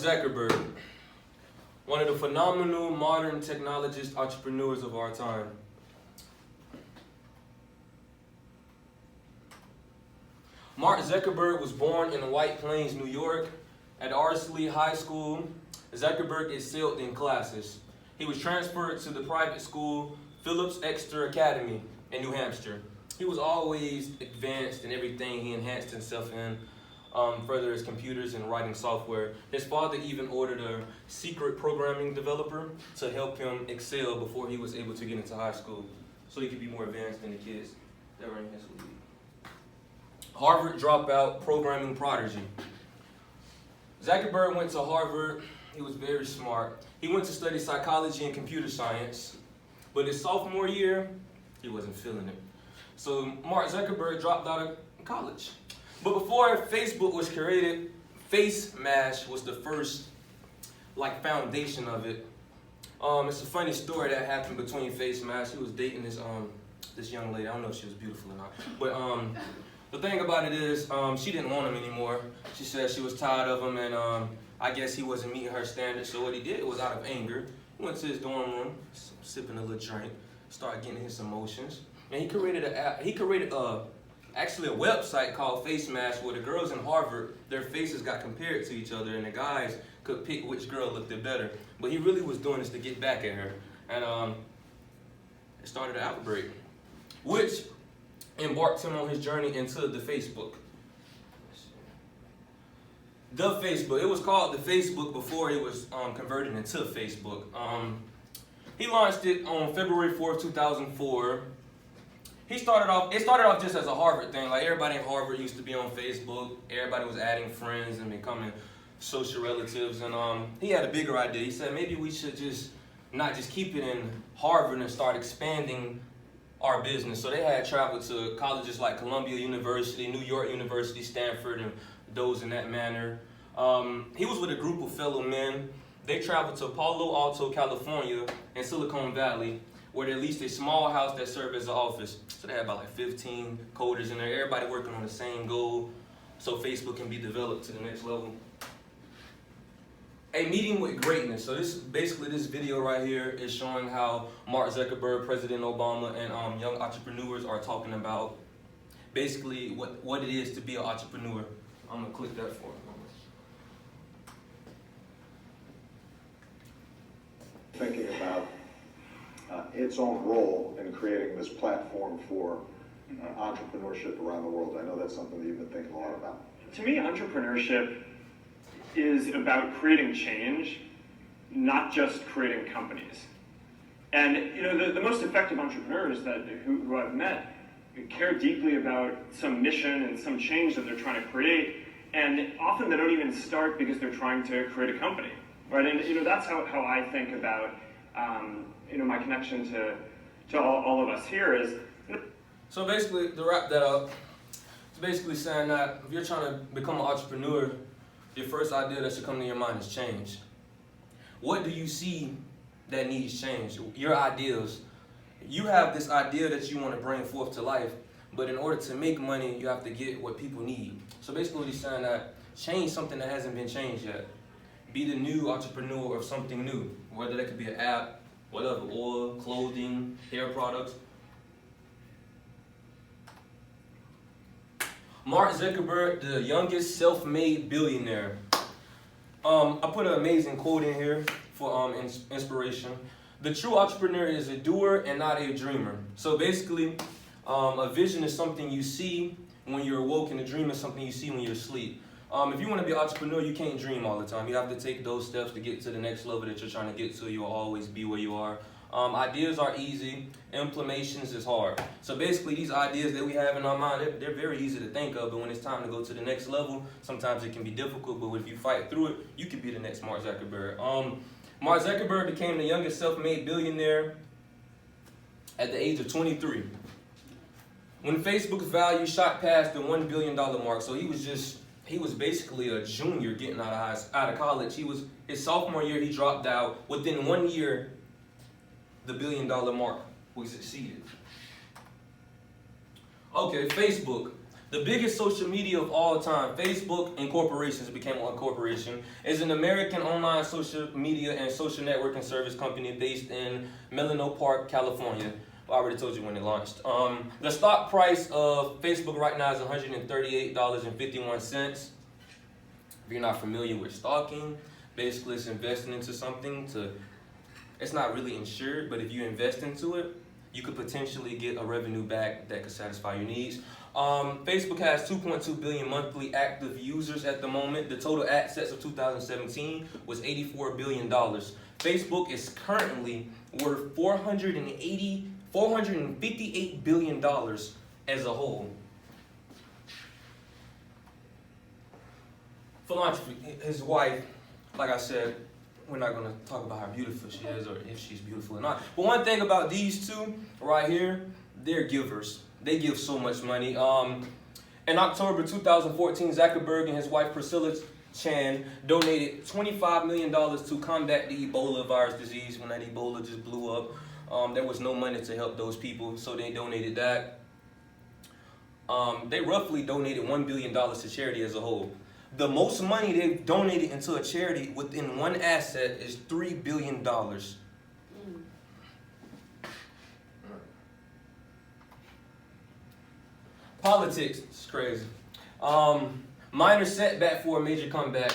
Zuckerberg, one of the phenomenal modern technologist entrepreneurs of our time. Mark Zuckerberg was born in White Plains, New York. At Arsley High School, Zuckerberg excelled in classes. He was transferred to the private school Phillips Exeter Academy in New Hampshire. He was always advanced in everything he enhanced himself in, further his computers and writing software. His father even ordered a secret programming developer to help him excel before he was able to get into high school, so he could be more advanced than the kids that were in his league. Harvard dropout programming prodigy. Zuckerberg went to Harvard. He was very smart. He went to study psychology and computer science, but his sophomore year, he wasn't feeling it. So Mark Zuckerberg dropped out of college. But before Facebook was created, FaceMash was the first foundation of it. It's a funny story that happened between FaceMash. He was dating this young lady. I don't know if she was beautiful or not. But the thing about it is, she didn't want him anymore. She said she was tired of him, and I guess he wasn't meeting her standards. So what he did was, out of anger, he went to his dorm room, sipping a little drink, started getting his emotions, and he created actually a website called FaceMash, where the girls in Harvard, their faces got compared to each other, and the guys could pick which girl looked better. But he really was doing this to get back at her, and it started an outbreak, which embarked him on his journey into the Facebook. The Facebook. It was called the Facebook before it was converted into Facebook. He launched it on February 4th, 2004. It started off just as a Harvard thing. Like, everybody in Harvard used to be on Facebook. Everybody was adding friends and becoming social relatives. And he had a bigger idea. He said, maybe we should not just keep it in Harvard and start expanding our business. So they had traveled to colleges like Columbia University, New York University, Stanford, and those in that manner. He was with a group of fellow men. They traveled to Palo Alto, California, and Silicon Valley, where they leased a small house that served as an office. So they had about 15 coders in there, everybody working on the same goal, so Facebook can be developed to the next level. A meeting with greatness. So this video right here is showing how Mark Zuckerberg, President Obama, and young entrepreneurs are talking about basically what it is to be an entrepreneur. I'm gonna click that for him. Thinking about its own role in creating this platform for entrepreneurship around the world. I know that's something that you've been thinking a lot about. To me, entrepreneurship is about creating change, not just creating companies. And the most effective entrepreneurs who I've met care deeply about some mission and some change that they're trying to create, and often they don't even start because they're trying to create a company, right? And that's how I think about my connection to all of us here is. So basically, to wrap that up, it's basically saying that if you're trying to become an entrepreneur, your first idea that should come to your mind is change. What do you see that needs change? Your ideas. You have this idea that you want to bring forth to life, but in order to make money, you have to get what people need. So basically what he's saying that change something that hasn't been changed yet. Be the new entrepreneur of something new, whether that could be an app, whatever, oil, clothing, hair products. Mark Zuckerberg, the youngest self-made billionaire. I put an amazing quote in here for inspiration. The true entrepreneur is a doer and not a dreamer. So basically, a vision is something you see when you're awoke, and a dream is something you see when you're asleep. If you want to be an entrepreneur, you can't dream all the time. You have to take those steps to get to the next level that you're trying to get to. You'll always be where you are. Ideas are easy. Implementations is hard. So basically, these ideas that we have in our mind, they're very easy to think of, but when it's time to go to the next level, sometimes it can be difficult, but if you fight through it, you can be the next Mark Zuckerberg. Mark Zuckerberg became the youngest self-made billionaire at the age of 23. When Facebook's value shot past the $1 billion mark, so he was basically a junior getting out of college. His sophomore year, he dropped out. Within 1 year, the $1 billion mark was exceeded. Okay, Facebook. The biggest social media of all time, Facebook Incorporations became a corporation, is an American online social media and social networking service company based in Menlo Park, California. I already told you when it launched. The stock price of Facebook right now is $138.51. If you're not familiar with stocking, basically it's investing into something it's not really insured, but if you invest into it, you could potentially get a revenue back that could satisfy your needs. Facebook has 2.2 billion monthly active users at the moment. The total assets of 2017 was $84 billion. Facebook is currently worth $458 billion as a whole. Philanthropy, his wife, like I said, we're not going to talk about how beautiful she is or if she's beautiful or not. But one thing about these two right here, they're givers. They give so much money. In October 2014, Zuckerberg and his wife Priscilla Chan donated $25 million to combat the Ebola virus disease when that Ebola just blew up. There was no money to help those people, so they donated that. They roughly donated $1 billion to charity as a whole. The most money they've donated into a charity within one asset is $3 billion. Politics is crazy. Minor setback for a major comeback.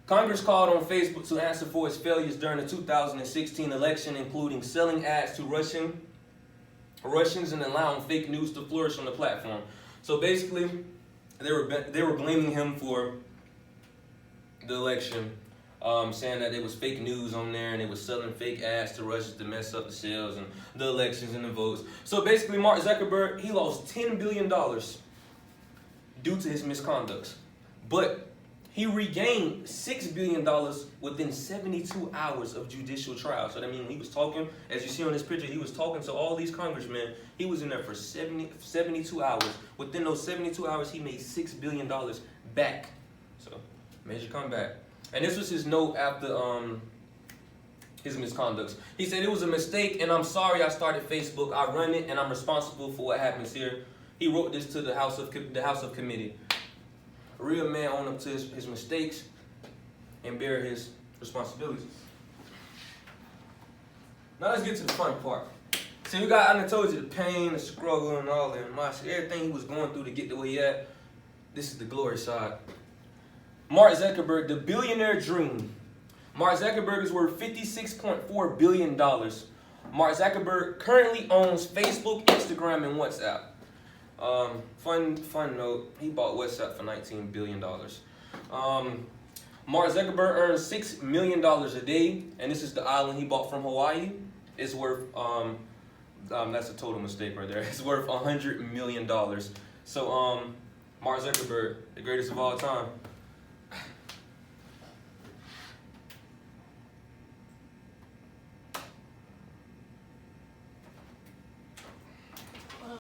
Congress called on Facebook to answer for its failures during the 2016 election, including selling ads to Russians and allowing fake news to flourish on the platform. So basically, they were blaming him for the election, saying that there was fake news on there and they were selling fake ads to Russians to mess up the sales and the elections and the votes. So basically, Mark Zuckerberg, he lost $10 billion due to his misconducts. But he regained $6 billion within 72 hours of judicial trial. So that means he was talking, as you see on this picture, he was talking to all these congressmen. He was in there for 72 hours. Within those 72 hours, he made $6 billion back. So, major comeback. And this was his note after his misconducts. He said, "It was a mistake, and I'm sorry I started Facebook. I run it, and I'm responsible for what happens here." He wrote this to the House of Committee. A real man own up to his mistakes and bear his responsibilities. Now let's get to the fun part. See, I done told you the pain, the struggle, and all that, everything he was going through to get to where he at. This is the glory side. Mark Zuckerberg, the billionaire dream. Mark Zuckerberg is worth $56.4 billion. Mark Zuckerberg currently owns Facebook, Instagram, and WhatsApp. Fun note, he bought WhatsApp for $19 billion. Mark Zuckerberg earns $6 million a day, and this is the island he bought from Hawaii. It's worth, that's a total mistake right there. It's worth $100 million. So, Mark Zuckerberg, the greatest of all time.